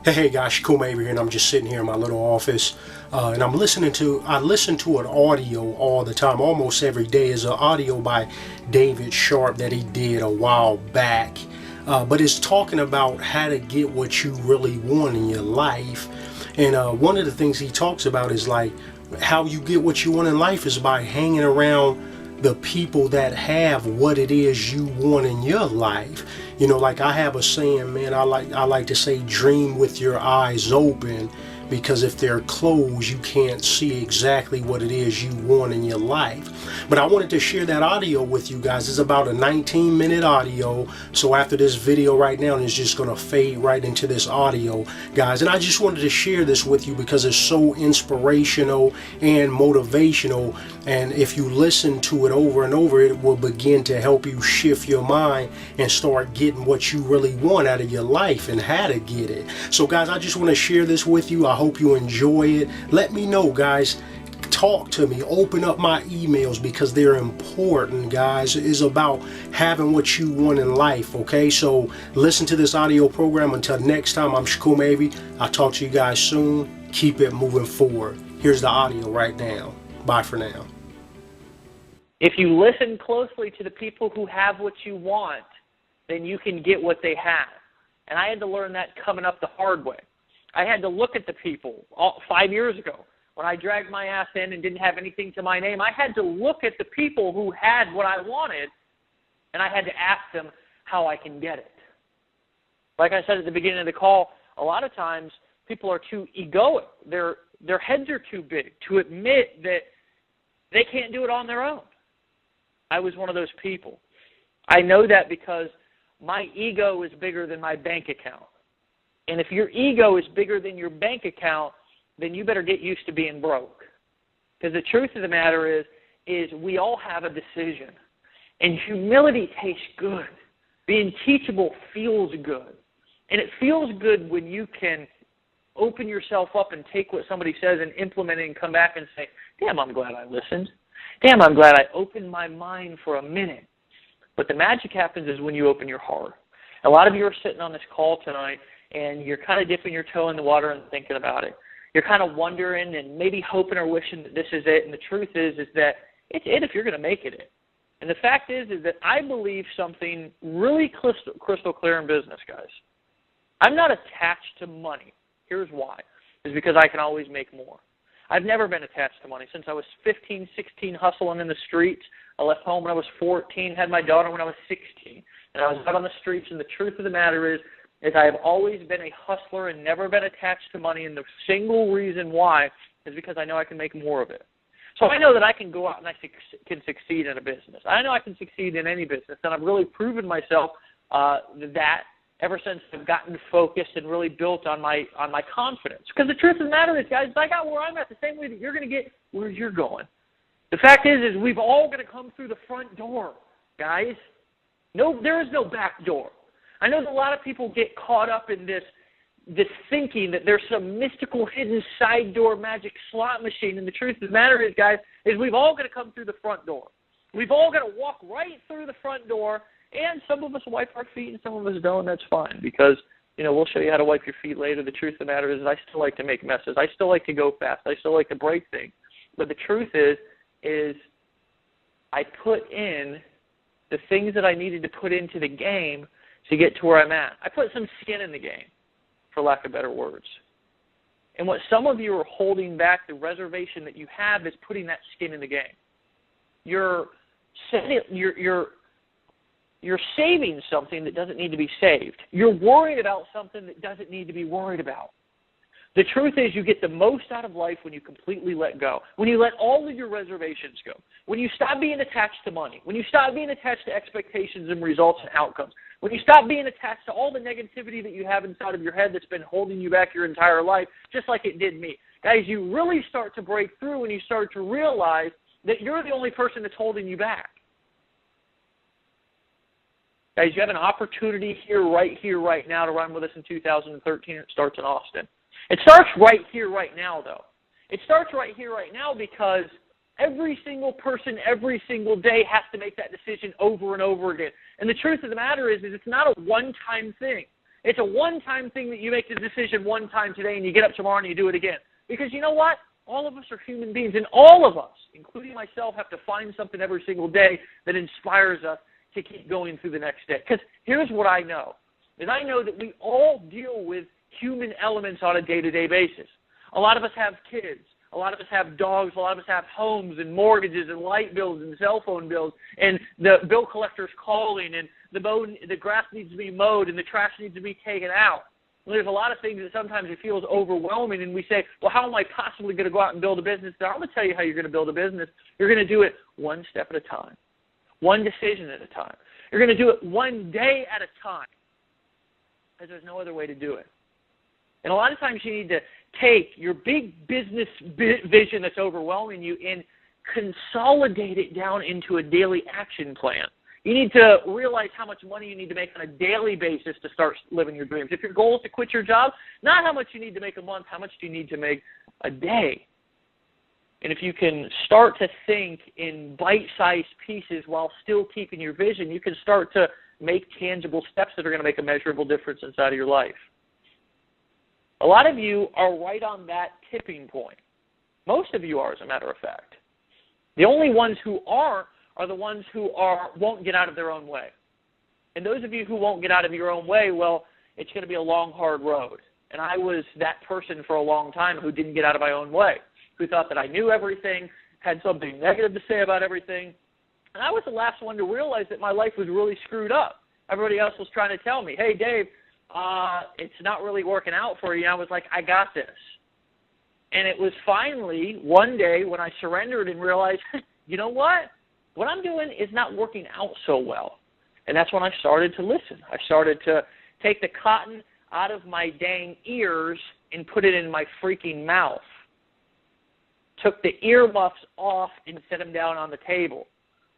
Hey guys, Shakum over here, and I'm just sitting here in my little office, and I listen to an audio all the time, almost every day. Is an audio by David Sharp that he did a while back, but it's talking about how to get what you really want in your life. And one of the things he talks about is like how you get what you want in life is by hanging around the people that have what it is you want in your life. Like I have a saying, man, I like to say dream with your eyes open, because if they're closed, you can't see exactly what it is you want in your life. But I wanted to share that audio with you guys. It's about a 19-minute audio. So after this video right now, it's just going to fade right into this audio, guys. And I just wanted to share this with you because it's so inspirational and motivational. And if you listen to it over and over, it will begin to help you shift your mind and start getting what you really want out of your life and how to get it. So guys, I just want to share this with you. I hope you enjoy it. Let me know, guys. Talk to me. Open up my emails because they're important, guys. It is about having what you want in life, okay? So listen to this audio program. Until next time, I'm Shakum Avey. I'll talk to you guys soon. Keep it moving forward. Here's the audio right now. Bye for now. If you listen closely to the people who have what you want, then you can get what they have. And I had to learn that coming up the hard way. I had to look at the people 5 years ago when I dragged my ass in and didn't have anything to my name. I had to look at the people who had what I wanted, and I had to ask them how I can get it. Like I said at the beginning of the call, a lot of times people are too egoic. Their heads are too big to admit that they can't do it on their own. I was one of those people. I know that because my ego is bigger than my bank account. And if your ego is bigger than your bank account, then you better get used to being broke. Because the truth of the matter is we all have a decision. And humility tastes good. Being teachable feels good. And it feels good when you can open yourself up and take what somebody says and implement it and come back and say, damn, I'm glad I listened. Damn, I'm glad I opened my mind for a minute. But the magic happens is when you open your heart. A lot of you are sitting on this call tonight, and you're kind of dipping your toe in the water and thinking about it. You're kind of wondering and maybe hoping or wishing that this is it. And the truth is that it's it if you're going to make it. And the fact is that I believe something really crystal clear in business, guys. I'm not attached to money. Here's why. It's because I can always make more. I've never been attached to money. Since I was 15, 16, hustling in the streets. I left home when I was 14, had my daughter when I was 16. And I was out on the streets, and the truth of the matter is I have always been a hustler and never been attached to money, and the single reason why is because I know I can make more of it. So I know that I can go out and I can succeed in a business. I know I can succeed in any business, and I've really proven myself that ever since I've gotten focused and really built on my confidence. Because the truth of the matter is, guys, I got where I'm at the same way that you're going to get where you're going. The fact is we've all got to come through the front door, guys. No, there is no back door. I know that a lot of people get caught up in this thinking that there's some mystical hidden side door magic slot machine. And the truth of the matter is, guys, we've all got to come through the front door. We've all got to walk right through the front door. And some of us wipe our feet and some of us don't. That's fine because, we'll show you how to wipe your feet later. The truth of the matter is I still like to make messes. I still like to go fast. I still like to break things. But the truth is I put in the things that I needed to put into the game to get to where I'm at. I put some skin in the game, for lack of better words. And what some of you are holding back, the reservation that you have, is putting that skin in the game. You're saving something that doesn't need to be saved. You're worried about something that doesn't need to be worried about. The truth is you get the most out of life when you completely let go, when you let all of your reservations go, when you stop being attached to money, when you stop being attached to expectations and results and outcomes, when you stop being attached to all the negativity that you have inside of your head that's been holding you back your entire life, just like it did me. Guys, you really start to break through when you start to realize that you're the only person that's holding you back. Guys, you have an opportunity here, right now to run with us in 2013. It starts in Austin. It starts right here, right now, though. It starts right here, right now because every single person, every single day has to make that decision over and over again. And the truth of the matter is it's not a one-time thing. It's a one-time thing that you make the decision one time today and you get up tomorrow and you do it again. Because you know what? All of us are human beings, and all of us, including myself, have to find something every single day that inspires us to keep going through the next day. Because here's what I know, is I know that we all deal with human elements on a day-to-day basis. A lot of us have kids. A lot of us have dogs. A lot of us have homes and mortgages and light bills and cell phone bills, and the bill collector's calling, and the grass needs to be mowed, and the trash needs to be taken out. There's a lot of things that sometimes it feels overwhelming, and we say, well, how am I possibly going to go out and build a business? I'm going to tell you how you're going to build a business. You're going to do it one step at a time, one decision at a time. You're going to do it one day at a time, because there's no other way to do it. And a lot of times you need to take your big business vision that's overwhelming you and consolidate it down into a daily action plan. You need to realize how much money you need to make on a daily basis to start living your dreams. If your goal is to quit your job, not how much you need to make a month, how much do you need to make a day? And if you can start to think in bite-sized pieces while still keeping your vision, you can start to make tangible steps that are going to make a measurable difference inside of your life. A lot of you are right on that tipping point. Most of you are, as a matter of fact. The only ones who aren't are the ones who won't get out of their own way. And those of you who won't get out of your own way, well, it's going to be a long, hard road. And I was that person for a long time who didn't get out of my own way, who thought that I knew everything, had something negative to say about everything. And I was the last one to realize that my life was really screwed up. Everybody else was trying to tell me, hey, Dave, it's not really working out for you. And I was like, I got this. And it was finally one day when I surrendered and realized, you know what? What I'm doing is not working out so well. And that's when I started to listen. I started to take the cotton out of my dang ears and put it in my freaking mouth. Took the earmuffs off and set them down on the table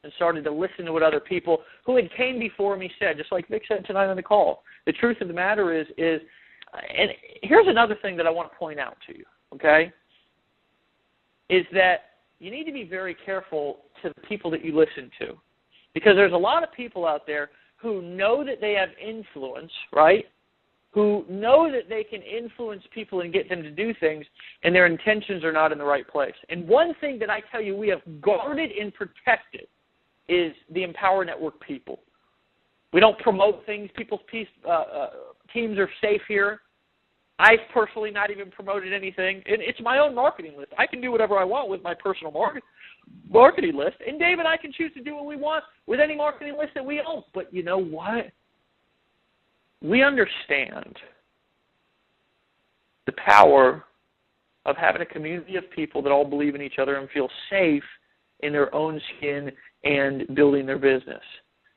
and started to listen to what other people who had came before me said, just like Vic said tonight on the call. The truth of the matter is, and here's another thing that I want to point out to you, okay, is that you need to be very careful to the people that you listen to, because there's a lot of people out there who know that they have influence, right, who know that they can influence people and get them to do things, and their intentions are not in the right place. And one thing that I tell you we have guarded and protected is the Empower Network people. We don't promote things. People's teams are safe here. I've personally not even promoted anything. And it's my own marketing list. I can do whatever I want with my personal marketing list. And Dave and I can choose to do what we want with any marketing list that we own. But you know what? We understand the power of having a community of people that all believe in each other and feel safe in their own skin and building their business,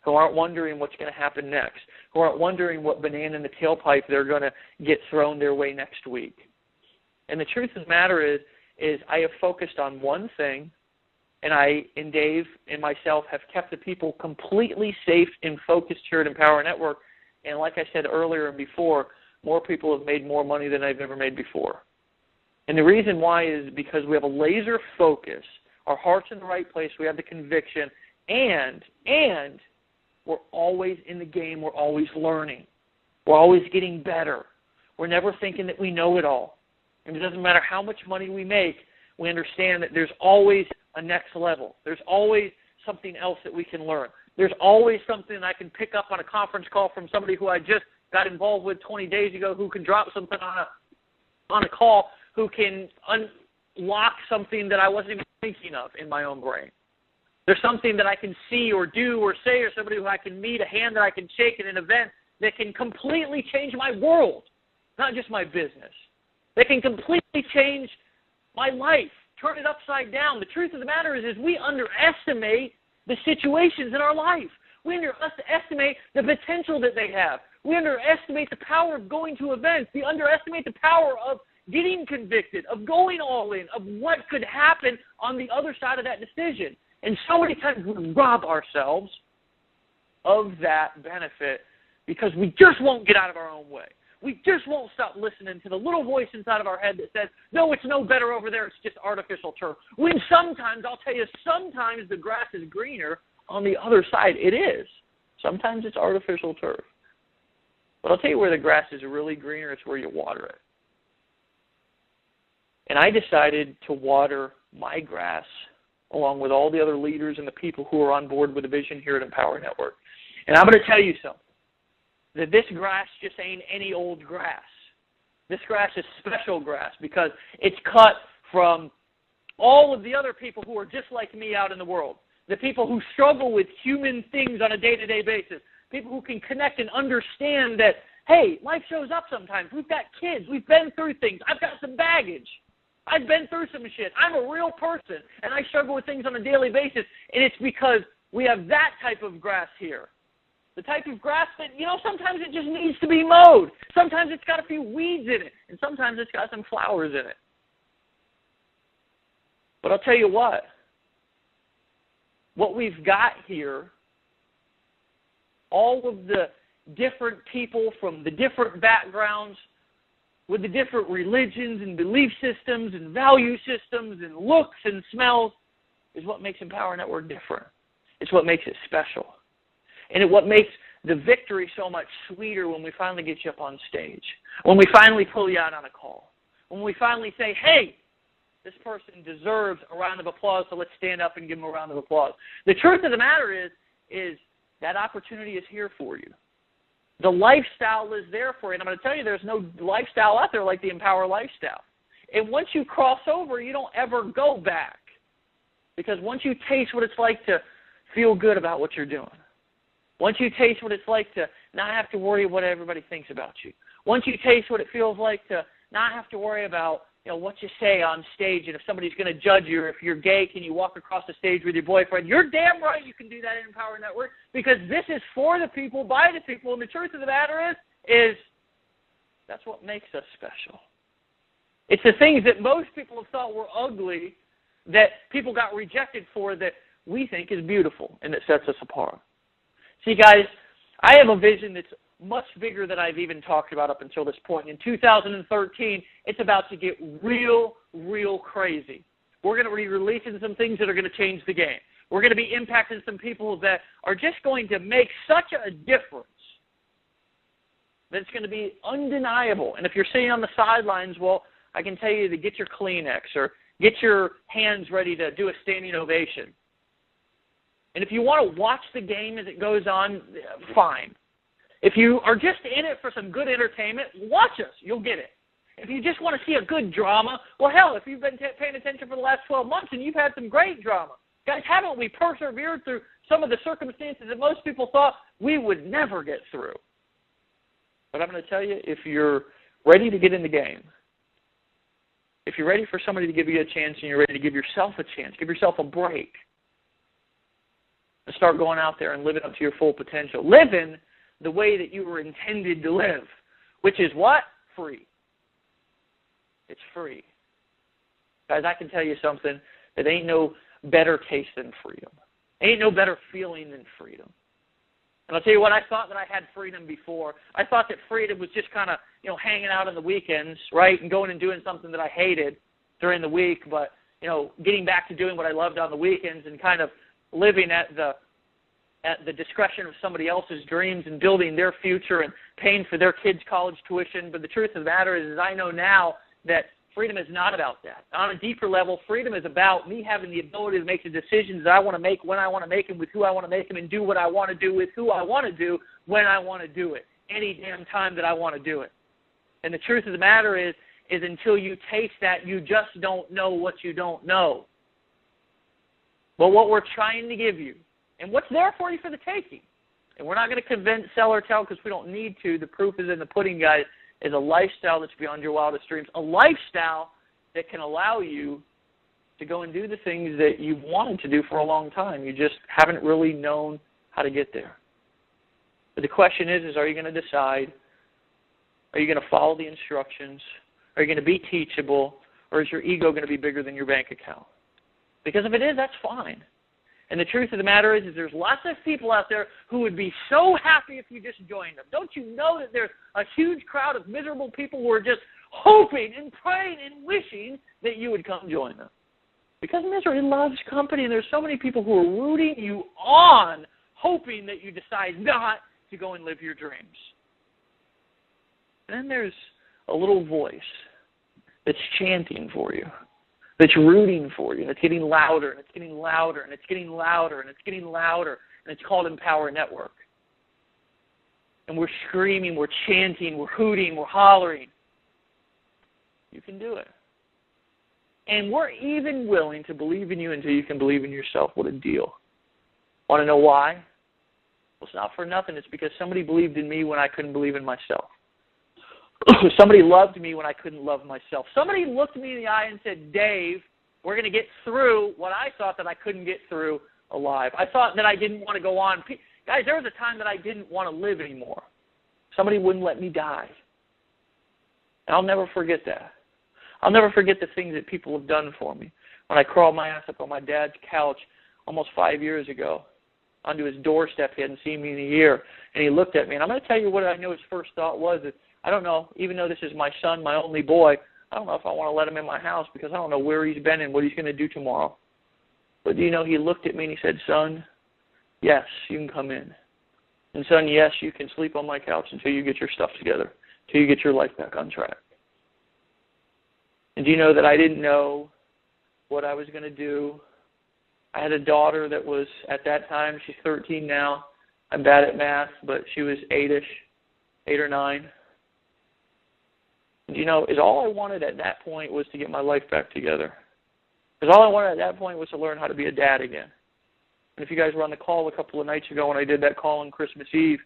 who aren't wondering what's going to happen next, who aren't wondering what banana in the tailpipe they're going to get thrown their way next week. And the truth of the matter is I have focused on one thing, and I and Dave and myself have kept the people completely safe and focused here at Empower Network. And like I said earlier and before, more people have made more money than I've ever made before. And the reason why is because we have a laser focus, our heart's in the right place, we have the conviction, and we're always in the game. We're always learning. We're always getting better. We're never thinking that we know it all. And it doesn't matter how much money we make, we understand that there's always a next level. There's always something else that we can learn. There's always something I can pick up on a conference call from somebody who I just got involved with 20 days ago who can drop something on a call, who can unlock something that I wasn't even thinking of in my own brain. There's something that I can see or do or say, or somebody who I can meet, a hand that I can shake at an event that can completely change my world, not just my business. That can completely change my life, turn it upside down. The truth of the matter is we underestimate the situations in our life. We underestimate the potential that they have. We underestimate the power of going to events. We underestimate the power of getting convicted, of going all in, of what could happen on the other side of that decision. And so many times we rob ourselves of that benefit because we just won't get out of our own way. We just won't stop listening to the little voice inside of our head that says, no, it's no better over there, it's just artificial turf. When sometimes, I'll tell you, sometimes the grass is greener on the other side. It is. Sometimes it's artificial turf. But I'll tell you where the grass is really greener. It's where you water it. And I decided to water my grass along with all the other leaders and the people who are on board with the vision here at Empower Network. And I'm going to tell you something, that this grass just ain't any old grass. This grass is special grass because it's cut from all of the other people who are just like me out in the world, the people who struggle with human things on a day-to-day basis, people who can connect and understand that, hey, life shows up sometimes. We've got kids. We've been through things. I've got some baggage. I've been through some shit. I'm a real person, and I struggle with things on a daily basis, and it's because we have that type of grass here. The type of grass that, sometimes it just needs to be mowed. Sometimes it's got a few weeds in it, and sometimes it's got some flowers in it. But I'll tell you what we've got here, all of the different people from the different backgrounds, with the different religions and belief systems and value systems and looks and smells, is what makes Empower Network different. It's what makes it special. And it's what makes the victory so much sweeter when we finally get you up on stage, when we finally pull you out on a call, when we finally say, hey, this person deserves a round of applause, so let's stand up and give them a round of applause. The truth of the matter is that opportunity is here for you. The lifestyle is there for you. And I'm going to tell you, there's no lifestyle out there like the Empower lifestyle. And once you cross over, you don't ever go back. Because once you taste what it's like to feel good about what you're doing, once you taste what it's like to not have to worry what everybody thinks about you, once you taste what it feels like to not have to worry about what you say on stage, and if somebody's going to judge you, or if you're gay, can you walk across the stage with your boyfriend? You're damn right you can do that in Empower Network, because this is for the people, by the people, and the truth of the matter is that's what makes us special. It's the things that most people have thought were ugly, that people got rejected for, that we think is beautiful and that sets us apart. See, guys, I have a vision that's much bigger than I've even talked about up until this point. In 2013, it's about to get real, real crazy. We're going to be releasing some things that are going to change the game. We're going to be impacting some people that are just going to make such a difference that it's going to be undeniable. And if you're sitting on the sidelines, well, I can tell you to get your Kleenex or get your hands ready to do a standing ovation. And if you want to watch the game as it goes on, fine. If you are just in it for some good entertainment, watch us. You'll get it. If you just want to see a good drama, well, hell, if you've been paying attention for the last 12 months and you've had some great drama. Guys, haven't we persevered through some of the circumstances that most people thought we would never get through? But I'm going to tell you, if you're ready to get in the game, if you're ready for somebody to give you a chance and you're ready to give yourself a chance, give yourself a break, and start going out there and living up to your full potential. Living the way that you were intended to live, which is what? Free. It's free. Guys, I can tell you something. There ain't no better taste than freedom. Ain't no better feeling than freedom. And I'll tell you what, I thought that I had freedom before. I thought that freedom was just kind of, hanging out on the weekends, right, and going and doing something that I hated during the week, but, getting back to doing what I loved on the weekends and kind of living at the discretion of somebody else's dreams and building their future and paying for their kids' college tuition. But the truth of the matter is I know now that freedom is not about that. On a deeper level, freedom is about me having the ability to make the decisions that I want to make, when I want to make them, with who I want to make them, and do what I want to do with who I want to do, when I want to do it, any damn time that I want to do it. And the truth of the matter is until you taste that, you just don't know what you don't know. But what we're trying to give you, and what's there for you for the taking, and we're not going to convince, sell, or tell because we don't need to. The proof is in the pudding, guys, is a lifestyle that's beyond your wildest dreams, a lifestyle that can allow you to go and do the things that you've wanted to do for a long time. You just haven't really known how to get there. But the question is are you going to decide? Are you going to follow the instructions? Are you going to be teachable? Or is your ego going to be bigger than your bank account? Because if it is, that's fine. And the truth of the matter is there's lots of people out there who would be so happy if you just joined them. Don't you know that there's a huge crowd of miserable people who are just hoping and praying and wishing that you would come join them? Because misery loves company, and there's so many people who are rooting you on, hoping that you decide not to go and live your dreams. And then there's a little voice that's chanting for you, that's rooting for you, and it's getting louder, and it's getting louder, and it's getting louder, and it's getting louder, and it's called Empower Network. And we're screaming, we're chanting, we're hooting, we're hollering. You can do it. And we're even willing to believe in you until you can believe in yourself. What a deal. Want to know why? Well, it's not for nothing. It's because somebody believed in me when I couldn't believe in myself. Somebody loved me when I couldn't love myself. Somebody looked me in the eye and said, Dave, we're going to get through what I thought that I couldn't get through alive. I thought that I didn't want to go on. Guys, there was a time that I didn't want to live anymore. Somebody wouldn't let me die. And I'll never forget that. I'll never forget the things that people have done for me. When I crawled my ass up on my dad's couch almost 5 years ago, onto his doorstep, he hadn't seen me in a year, and he looked at me. And I'm going to tell you what I know his first thought was. That I don't know, even though this is my son, my only boy, I don't know if I want to let him in my house because I don't know where he's been and what he's going to do tomorrow. But, you know, he looked at me and he said, son, yes, you can come in. And, son, yes, you can sleep on my couch until you get your stuff together, until you get your life back on track. And do you know that I didn't know what I was going to do? I had a daughter that was, at that time, she's 13 now. I'm bad at math, but she was 8 or 9. And, you know, all I wanted at that point was to get my life back together. Because all I wanted at that point was to learn how to be a dad again. And if you guys were on the call a couple of nights ago when I did that call on Christmas Eve,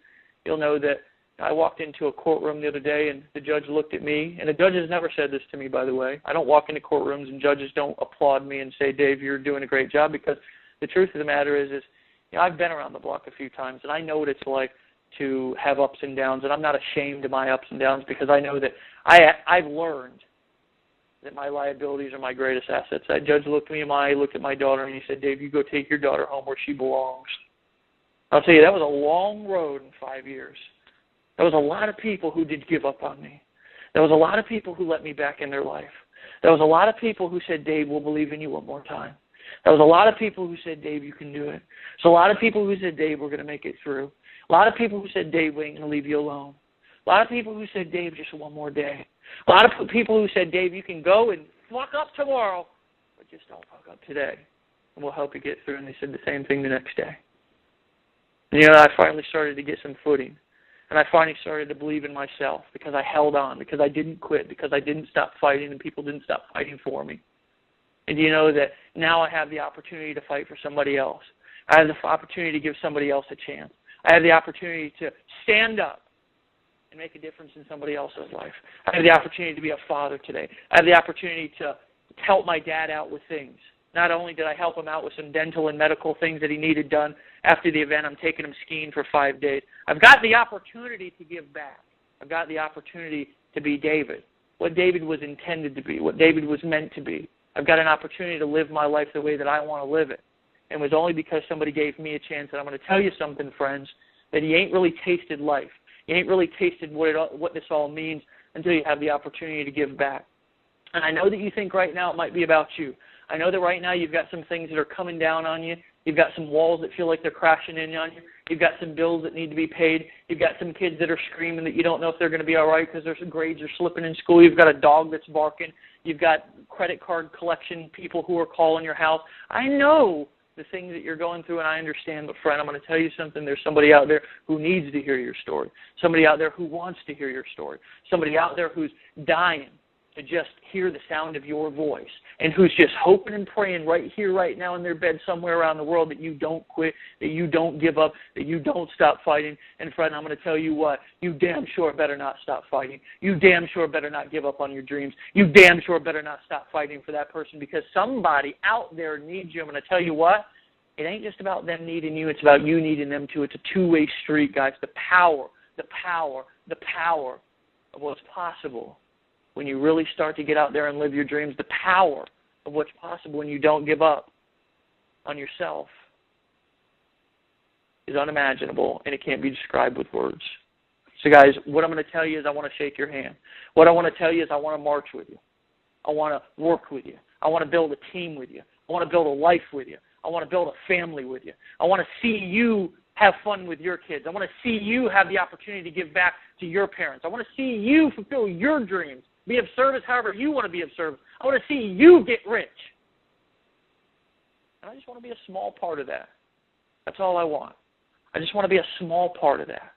you'll know that I walked into a courtroom the other day and the judge looked at me. And the judge has never said this to me, by the way. I don't walk into courtrooms and judges don't applaud me and say, Dave, you're doing a great job, because the truth of the matter is you know, I've been around the block a few times, and I know what it's like to have ups and downs, and I'm not ashamed of my ups and downs because I know that I've learned that my liabilities are my greatest assets. That judge looked me in my eye, looked at my daughter, and he said, Dave, you go take your daughter home where she belongs. I'll tell you, that was a long road in 5 years. There was a lot of people who did give up on me. There was a lot of people who let me back in their life. There was a lot of people who said, Dave, we'll believe in you one more time. There was a lot of people who said, Dave, you can do it. There's a lot of people who said, Dave, we're going to make it through. A lot of people who said, Dave, we ain't going to leave you alone. A lot of people who said, Dave, just one more day. A lot of people who said, Dave, you can go and fuck up tomorrow, but just don't fuck up today, and we'll help you get through. And they said the same thing the next day. And, you know, I finally started to get some footing. And I finally started to believe in myself because I held on, because I didn't quit, because I didn't stop fighting and people didn't stop fighting for me. And you know that now I have the opportunity to fight for somebody else. I have the opportunity to give somebody else a chance. I have the opportunity to stand up and make a difference in somebody else's life. I have the opportunity to be a father today. I have the opportunity to help my dad out with things. Not only did I help him out with some dental and medical things that he needed done after the event, I'm taking him skiing for 5 days. I've got the opportunity to give back. I've got the opportunity to be David, what David was intended to be, what David was meant to be. I've got an opportunity to live my life the way that I want to live it. And it was only because somebody gave me a chance. And I'm going to tell you something, friends, that you ain't really tasted life. You ain't really tasted what this all means until you have the opportunity to give back. And I know that you think right now it might be about you. I know that right now you've got some things that are coming down on you. You've got some walls that feel like they're crashing in on you. You've got some bills that need to be paid. You've got some kids that are screaming that you don't know if they're going to be all right because their grades are slipping in school. You've got a dog that's barking. You've got credit card collection people who are calling your house. I know the things that you're going through, and I understand. But, friend, I'm going to tell you something. There's somebody out there who needs to hear your story. Somebody out there who wants to hear your story. Somebody out there who's dying to just hear the sound of your voice, and who's just hoping and praying right here, right now in their bed somewhere around the world that you don't quit, that you don't give up, that you don't stop fighting. And friend, I'm going to tell you what, you damn sure better not stop fighting. You damn sure better not give up on your dreams. You damn sure better not stop fighting for that person, because somebody out there needs you. I'm going to tell you what, it ain't just about them needing you, it's about you needing them too. It's a two-way street, guys. The power of what's possible when you really start to get out there and live your dreams, the power of what's possible when you don't give up on yourself is unimaginable, and it can't be described with words. So, guys, what I'm going to tell you is I want to shake your hand. What I want to tell you is I want to march with you. I want to work with you. I want to build a team with you. I want to build a life with you. I want to build a family with you. I want to see you have fun with your kids. I want to see you have the opportunity to give back to your parents. I want to see you fulfill your dreams, be of service however you want to be of service. I want to see you get rich. And I just want to be a small part of that. That's all I want. I just want to be a small part of that.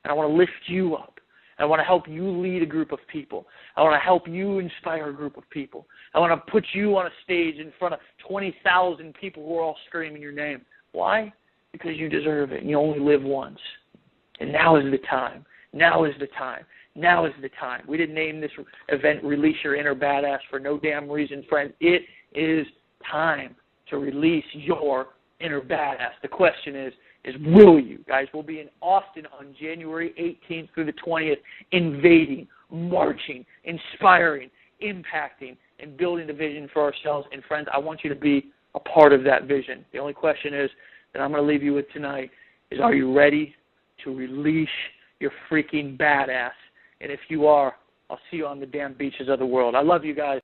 And I want to lift you up. I want to help you lead a group of people. I want to help you inspire a group of people. I want to put you on a stage in front of 20,000 people who are all screaming your name. Why? Because you deserve it. You only live once. And now is the time. Now is the time. Now is the time. We didn't name this event Release Your Inner Badass for no damn reason, friends. It is time to release your inner badass. The question is will you? Guys, we'll be in Austin on January 18th through the 20th, invading, marching, inspiring, impacting, and building the vision for ourselves. And friends, I want you to be a part of that vision. The only question is that I'm going to leave you with tonight is, are you ready to release your freaking badass? And if you are, I'll see you on the damn beaches of the world. I love you guys.